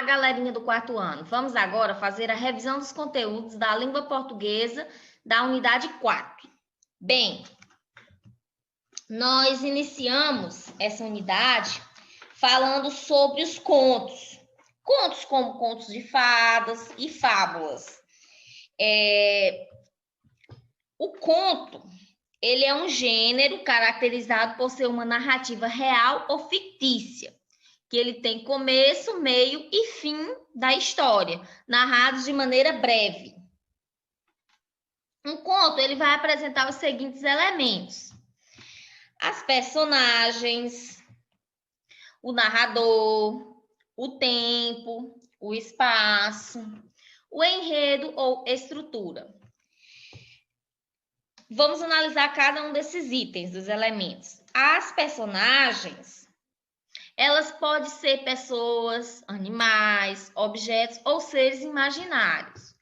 galerinha do quarto ano. Vamos agora fazer a revisão dos conteúdos da língua portuguesa da unidade 4. Bem, nós iniciamos essa unidade falando sobre os contos. Contos como contos de fadas e fábulas. O conto, ele é um gênero caracterizado por ser uma narrativa real ou fictícia, que ele tem começo, meio e fim da história, narrados de maneira breve. Um conto, ele vai apresentar os seguintes elementos: as personagens, o narrador, o tempo, o espaço, o enredo ou estrutura. Vamos analisar cada um desses itens, dos elementos. As personagens, elas podem ser pessoas, animais, objetos ou seres imaginários.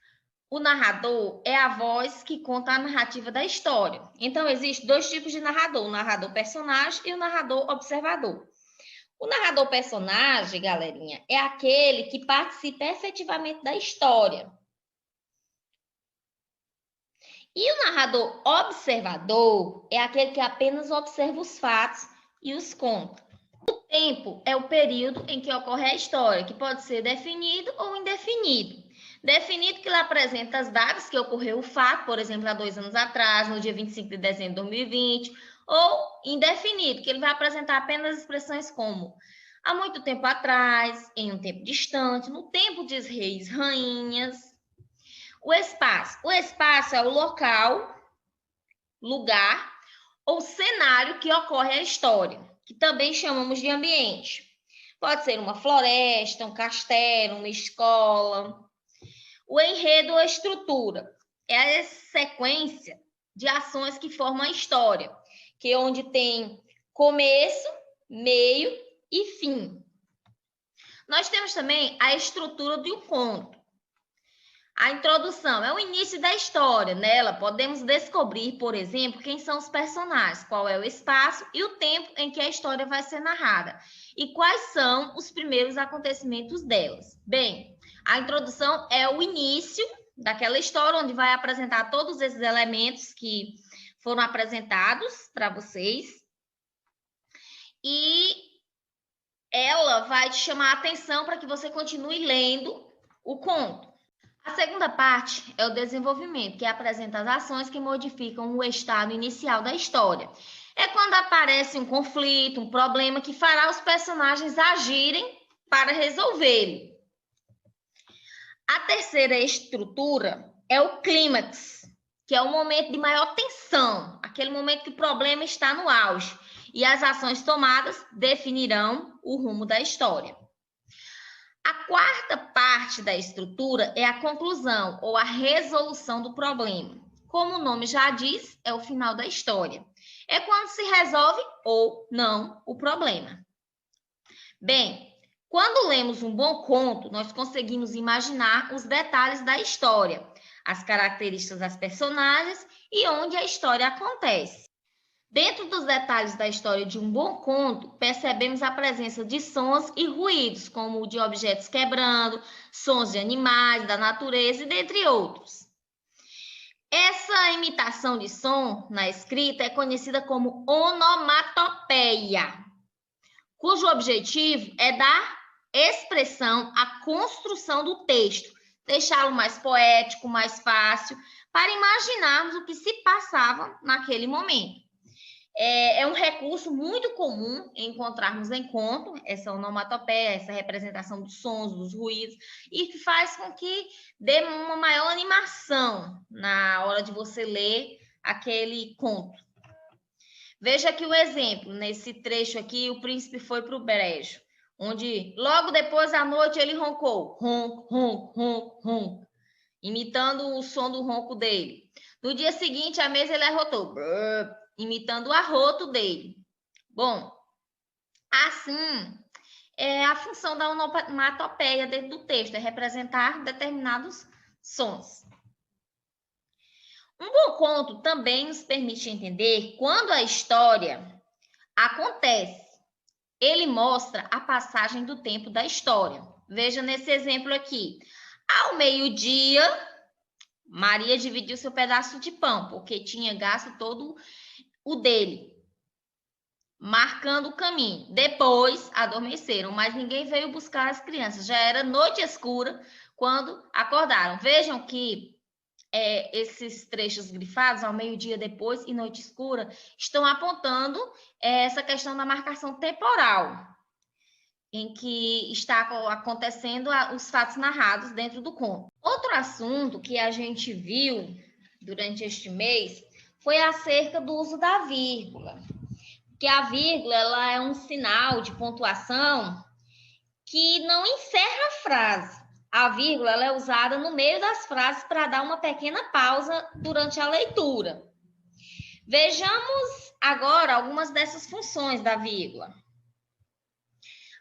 O narrador é a voz que conta a narrativa da história. Então, existem dois tipos de narrador: o narrador personagem e o narrador observador. O narrador personagem, galerinha, é aquele que participa efetivamente da história. E o narrador observador é aquele que apenas observa os fatos e os conta. O tempo é o período em que ocorre a história, que pode ser definido ou indefinido. Definido, que ele apresenta as datas que ocorreu o fato, por exemplo, há 2 anos atrás, no dia 25 de dezembro de 2020, ou indefinido, que ele vai apresentar apenas expressões como há muito tempo atrás, em um tempo distante, no tempo de reis, rainhas. O espaço é o local, lugar ou cenário que ocorre a história, que também chamamos de ambiente. Pode ser uma floresta, um castelo, uma escola. O enredo ou estrutura é a sequência de ações que formam a história, que é onde tem começo, meio e fim. Nós temos também a estrutura de um conto. A introdução é o início da história. Nela, podemos descobrir, por exemplo, quem são os personagens, qual é o espaço e o tempo em que a história vai ser narrada e quais são os primeiros acontecimentos delas. Bem, a introdução é o início daquela história, onde vai apresentar todos esses elementos que foram apresentados para vocês. E ela vai te chamar a atenção para que você continue lendo o conto. A segunda parte é o desenvolvimento, que apresenta as ações que modificam o estado inicial da história. É quando aparece um conflito, um problema que fará os personagens agirem para resolvê-lo. A terceira estrutura é o clímax, que é o momento de maior tensão, aquele momento que o problema está no auge, e as ações tomadas definirão o rumo da história. A quarta parte da estrutura é a conclusão ou a resolução do problema. Como o nome já diz, é o final da história. É quando se resolve ou não o problema. Bem, quando lemos um bom conto, nós conseguimos imaginar os detalhes da história, as características das personagens e onde a história acontece. Dentro dos detalhes da história de um bom conto, percebemos a presença de sons e ruídos, como o de objetos quebrando, sons de animais, da natureza e dentre outros. Essa imitação de som na escrita é conhecida como onomatopeia, cujo objetivo é dar expressão à construção do texto, deixá-lo mais poético, mais fácil, para imaginarmos o que se passava naquele momento. É um recurso muito comum encontrarmos em conto, essa onomatopeia, essa representação dos sons, dos ruídos, e que faz com que dê uma maior animação na hora de você ler aquele conto. Veja aqui o exemplo, nesse trecho aqui, o príncipe foi para o brejo, onde logo depois à noite ele roncou, ronco, ronco, ronco, ronco, imitando o som do ronco dele. No dia seguinte, à mesa, ele arrotou, brrr, imitando o arroto dele. Bom, assim, a função da onomatopeia dentro do texto é representar determinados sons. Um bom conto também nos permite entender quando a história acontece. Ele mostra a passagem do tempo da história. Veja nesse exemplo aqui. Ao meio-dia, Maria dividiu seu pedaço de pão, porque tinha gasto todo o dele, marcando o caminho. Depois, adormeceram, mas ninguém veio buscar as crianças. Já era noite escura quando acordaram. Vejam que esses trechos grifados, ao meio-dia depois e noite escura, estão apontando essa questão da marcação temporal, em que está acontecendo os fatos narrados dentro do conto. Outro assunto que a gente viu durante este mês foi acerca do uso da vírgula. Que a vírgula ela é um sinal de pontuação que não encerra a frase. A vírgula ela é usada no meio das frases para dar uma pequena pausa durante a leitura. Vejamos agora algumas dessas funções da vírgula.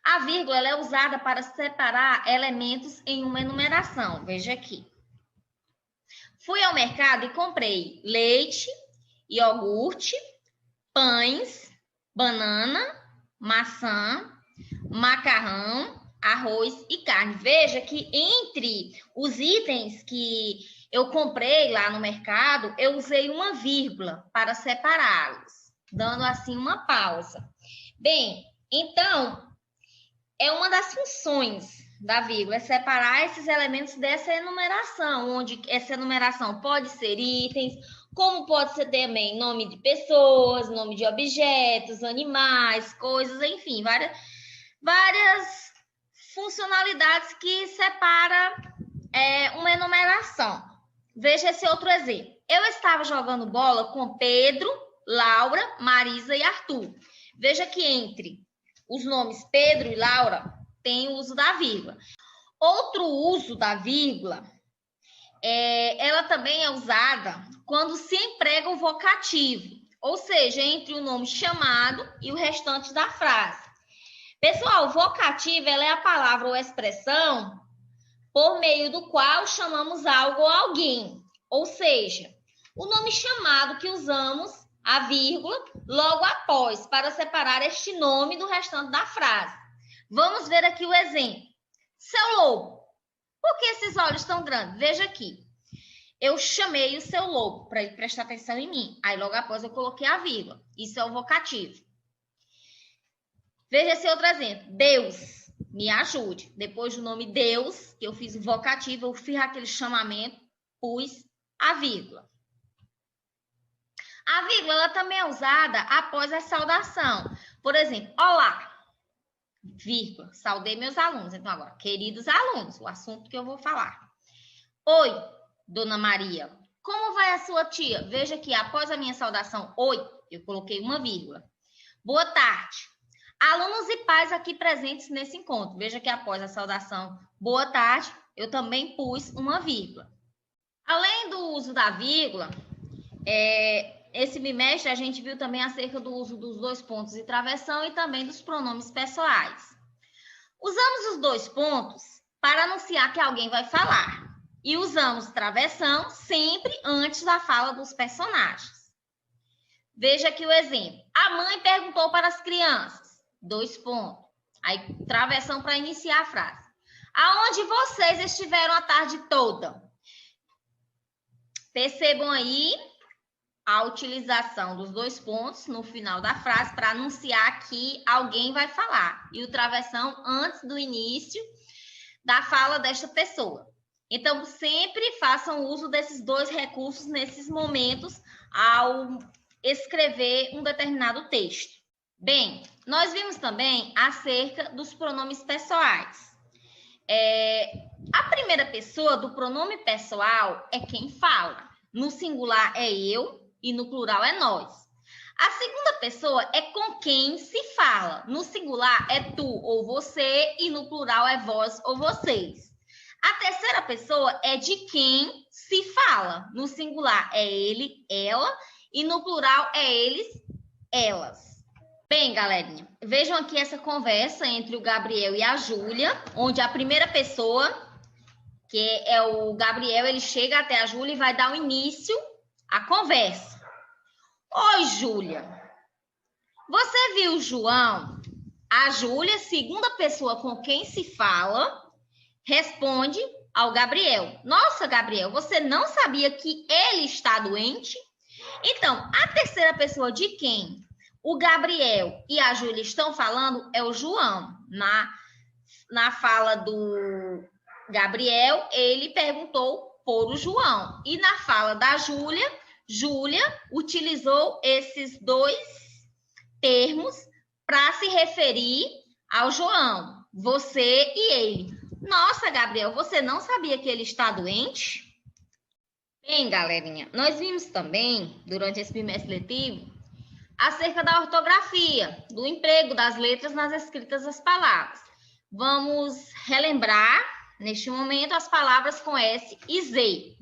A vírgula ela é usada para separar elementos em uma enumeração. Veja aqui. Fui ao mercado e comprei leite, iogurte, pães, banana, maçã, macarrão, arroz e carne. Veja que entre os itens que eu comprei lá no mercado, eu usei uma vírgula para separá-los, dando assim uma pausa. Bem, então, é uma das funções da vírgula, é separar esses elementos dessa enumeração, onde essa enumeração pode ser itens, como pode ser também nome de pessoas, nome de objetos, animais, coisas, enfim, várias funcionalidades que separa uma enumeração. Veja esse outro exemplo. Eu estava jogando bola com Pedro, Laura, Marisa e Arthur. Veja que entre os nomes Pedro e Laura tem o uso da vírgula. Outro uso da vírgula, ela também é usada quando se emprega o vocativo, ou seja, entre o nome chamado e o restante da frase. Pessoal, vocativo ela é a palavra ou expressão por meio do qual chamamos algo ou alguém. Ou seja, o nome chamado que usamos a vírgula logo após para separar este nome do restante da frase. Vamos ver aqui o exemplo. Seu lobo. Por que esses olhos tão grandes? Veja aqui. Eu chamei o seu lobo para ele prestar atenção em mim. Aí logo após eu coloquei a vírgula. Isso é o vocativo. Veja esse outro exemplo. Deus, me ajude. Depois do nome Deus, que eu fiz o vocativo, eu fiz aquele chamamento, pus a vírgula. A vírgula ela também é usada após a saudação. Por exemplo, olá, vírgula, saudei meus alunos. Então agora, queridos alunos, o assunto que eu vou falar. Oi, Dona Maria, como vai a sua tia? Veja que após a minha saudação, oi, eu coloquei uma vírgula. Boa tarde. Alunos e pais aqui presentes nesse encontro. Veja que após a saudação, boa tarde, eu também pus uma vírgula. Além do uso da vírgula, esse bimestre a gente viu também acerca do uso dos dois pontos e travessão e também dos pronomes pessoais. Usamos os dois pontos para anunciar que alguém vai falar. E usamos travessão sempre antes da fala dos personagens. Veja aqui o exemplo. A mãe perguntou para as crianças. Dois pontos. Aí, travessão para iniciar a frase. Aonde vocês estiveram a tarde toda? Percebam aí a utilização dos dois pontos no final da frase para anunciar que alguém vai falar. E o travessão antes do início da fala desta pessoa. Então, sempre façam uso desses dois recursos nesses momentos ao escrever um determinado texto. Bem, nós vimos também acerca dos pronomes pessoais. A primeira pessoa do pronome pessoal é quem fala. No singular é eu e no plural é nós. A segunda pessoa é com quem se fala. No singular é tu ou você e no plural é vós ou vocês. A terceira pessoa é de quem se fala. No singular é ele, ela e no plural é eles, elas. Bem, galerinha, vejam aqui essa conversa entre o Gabriel e a Júlia, onde a primeira pessoa, que é o Gabriel, ele chega até a Júlia e vai dar o início à conversa. Oi, Júlia. Você viu o João? A Júlia, segunda pessoa com quem se fala, responde ao Gabriel: nossa, Gabriel, você não sabia que ele está doente? Então, a terceira pessoa de quem o Gabriel e a Júlia estão falando é o João. Na fala do Gabriel, ele perguntou por o João. E na fala da Júlia, Júlia utilizou esses dois termos para se referir ao João, você e ele. Nossa, Gabriel, você não sabia que ele está doente? Bem, galerinha, nós vimos também, durante esse bimestre letivo, acerca da ortografia, do emprego das letras nas escritas das palavras. Vamos relembrar, neste momento, as palavras com S e Z.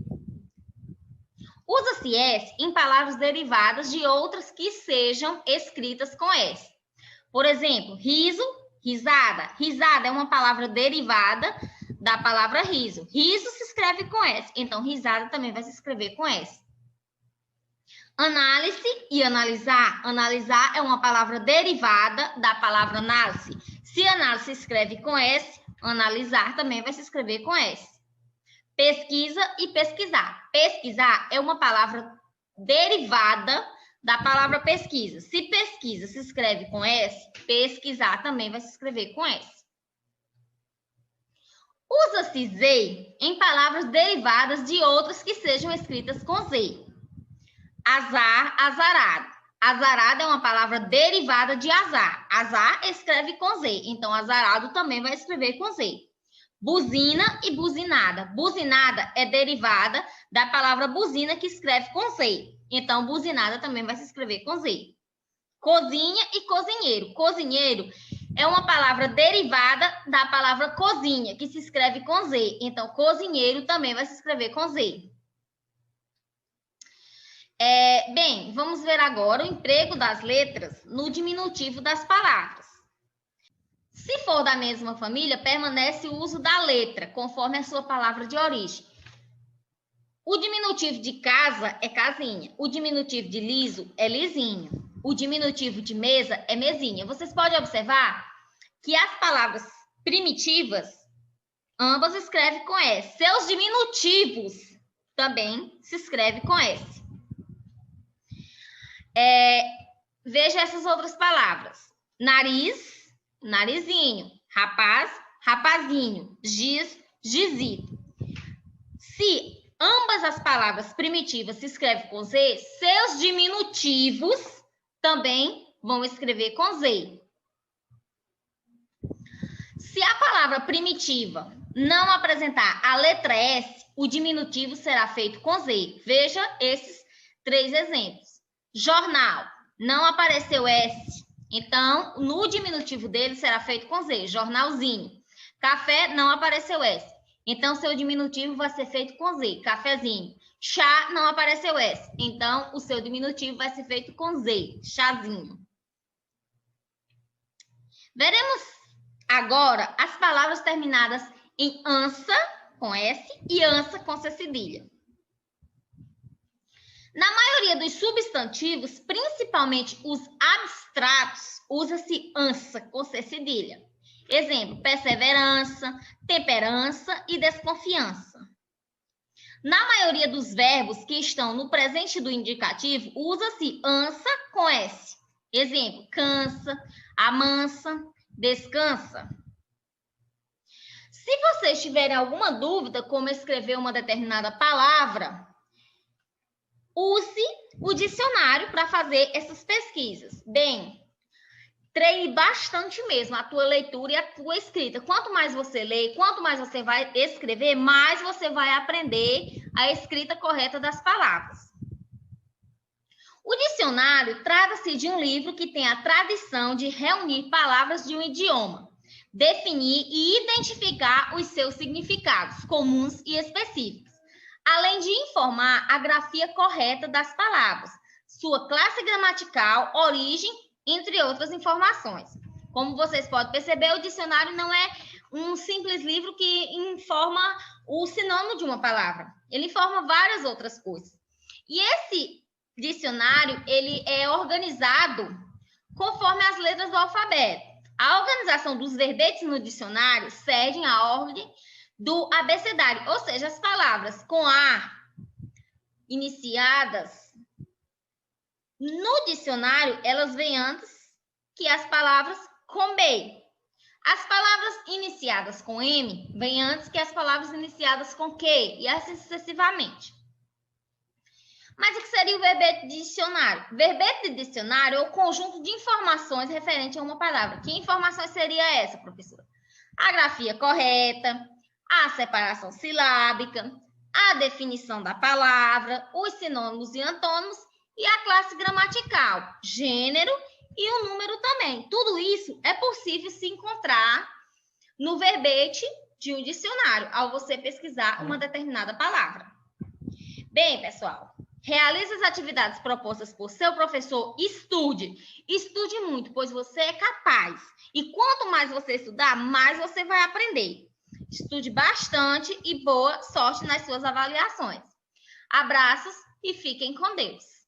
Usa-se S em palavras derivadas de outras que sejam escritas com S. Por exemplo, riso, risada. Risada é uma palavra derivada da palavra riso. Riso se escreve com S, então risada também vai se escrever com S. Análise e analisar. Analisar é uma palavra derivada da palavra análise. Se análise se escreve com S, analisar também vai se escrever com S. Pesquisa e pesquisar. Pesquisar é uma palavra derivada da palavra pesquisa. Se pesquisa se escreve com S, pesquisar também vai se escrever com S. Usa-se Z em palavras derivadas de outras que sejam escritas com Z. Azar, azarado. Azarado é uma palavra derivada de azar. Azar escreve com Z, então azarado também vai escrever com Z. Buzina e buzinada. Buzinada é derivada da palavra buzina que escreve com Z. Então, buzinada também vai se escrever com Z. Cozinha e cozinheiro. Cozinheiro é uma palavra derivada da palavra cozinha, que se escreve com Z. Então, cozinheiro também vai se escrever com Z. Bem, vamos ver agora o emprego das letras no diminutivo das palavras. Se for da mesma família, permanece o uso da letra, conforme a sua palavra de origem. O diminutivo de casa é casinha. O diminutivo de liso é lisinho. O diminutivo de mesa é mesinha. Vocês podem observar que as palavras primitivas, ambas escrevem com S. Seus diminutivos também se escrevem com S. Veja essas outras palavras. Nariz, narizinho. Rapaz, rapazinho. Giz, gizito. Se ambas as palavras primitivas se escrevem com Z, seus diminutivos também vão escrever com Z. Se a palavra primitiva não apresentar a letra S, o diminutivo será feito com Z. Veja esses 3 exemplos. Jornal, não apareceu S, então no diminutivo dele será feito com Z. Jornalzinho. Café, não apareceu S. Então, seu diminutivo vai ser feito com Z, cafezinho. Chá, não apareceu S. Então, o seu diminutivo vai ser feito com Z, chazinho. Veremos agora as palavras terminadas em ança, com S, e ança, com C cedilha. Na maioria dos substantivos, principalmente os abstratos, usa-se ança, com C cedilha. Exemplo, perseverança, temperança e desconfiança. Na maioria dos verbos que estão no presente do indicativo, usa-se ança com S. Exemplo, cansa, amansa, descansa. Se vocês tiverem alguma dúvida como escrever uma determinada palavra, use o dicionário para fazer essas pesquisas. Bem, treine bastante mesmo a tua leitura e a tua escrita. Quanto mais você lê, quanto mais você vai escrever, mais você vai aprender a escrita correta das palavras. O dicionário trata-se de um livro que tem a tradição de reunir palavras de um idioma, definir e identificar os seus significados comuns e específicos, além de informar a grafia correta das palavras, sua classe gramatical, origem, entre outras informações. Como vocês podem perceber, o dicionário não é um simples livro que informa o sinônimo de uma palavra. Ele informa várias outras coisas. E esse dicionário, ele é organizado conforme as letras do alfabeto. A organização dos verbetes no dicionário segue a ordem do abecedário, ou seja, as palavras com A iniciadas no dicionário, elas vêm antes que as palavras com B. As palavras iniciadas com M vêm antes que as palavras iniciadas com Q, e assim sucessivamente. Mas o que seria o verbete de dicionário? Verbete de dicionário é o conjunto de informações referente a uma palavra. Que informações seria essa, professora? A grafia correta, a separação silábica, a definição da palavra, os sinônimos e antônimos e a classe gramatical, gênero e o número também. Tudo isso é possível se encontrar no verbete de um dicionário, ao você pesquisar uma determinada palavra. Bem, pessoal, realize as atividades propostas por seu professor, estude. Estude muito, pois você é capaz. E quanto mais você estudar, mais você vai aprender. Estude bastante e boa sorte nas suas avaliações. Abraços e fiquem com Deus.